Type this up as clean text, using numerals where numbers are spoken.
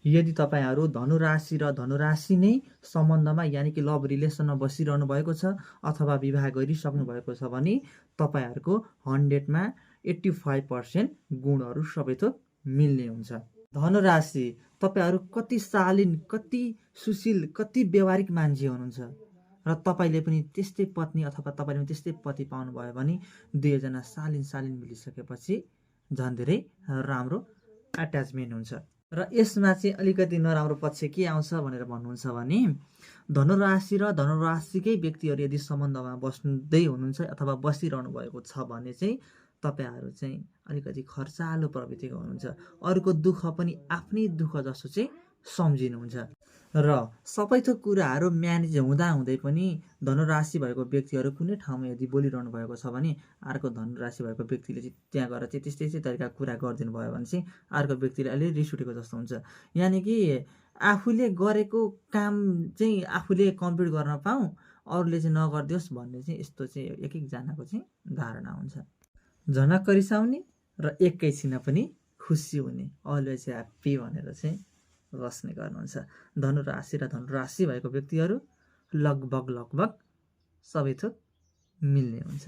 यदि तपाईँहरू धनुराशि र धनुराशि नै सम्बन्धमा यानि कि लभ रिलेसनमा बसिरहनु भएको छ अथवा विवाह गरिसक्नु भएको छ भने तपाईँहरूको 100मा 85% गुणहरू सबै थोक मिल्ने हुन्छ। धनुराशि, तपाईँहरू कति शालीन, कति सुशील, कति व्यवहारिक मान्छे हुनुहुन्छ र तपाईँले पनि त्यस्तै पत्नी अथवा तपाईँले पनि त्यस्तै पति पाउनुभयो भने दुवैजना शालीन मिलिसकेपछि झन् धेरै राम्रो एट्याचमेन्ट हुन्छ। र यसमा चाहिँ अलिकति नराम्रो पक्ष के आउँछ भनेर भन्नुहुन्छ भने धनुराशि र धनुराशिकै व्यक्तिहरू यदि सम्बन्धमा बस्दै हुनुहुन्छ अथवा बसिरहनु भएको छ भने चाहिँ तपाईँहरू चाहिँ अलिकति खर्चालो प्रवृत्तिको हुनुहुन्छ। अरूको दुःख पनि आफ्नै दुःख जस्तो चाहिँ सम्झिनुहुन्छ र सबै थोक कुराहरू म्यानेज हुँदाहुँदै पनि धनुराशि भएको व्यक्तिहरू कुनै ठाउँमा यदि बोलिरहनु भएको छ भने अर्को धनुराशि भएको व्यक्तिले चाहिँ त्यहाँ गएर चाहिँ त्यस्तै तरिकाको कुरा गरिदिनु भयो भने चाहिँ अर्को व्यक्तिले अलि रिस उठेको जस्तो हुन्छ। यानि कि आफूले गरेको काम चाहिँ आफूले कम्प्लिट गर्न पाऊँ, अरूले चाहिँ नगरिदियोस् भन्ने चाहिँ यस्तो चाहिँ एक एकजनाको चाहिँ धारणा हुन्छ। झनक्क रिसाउने र एकैछिन पनि खुसी हुने, अलवेज ह्याप्पी भनेर चाहिँ बस्ने गर्नुहुन्छ। धनुराशि र धनुराशि भएको व्यक्तिहरू लगभग सबै थोक मिल्ने हुन्छ।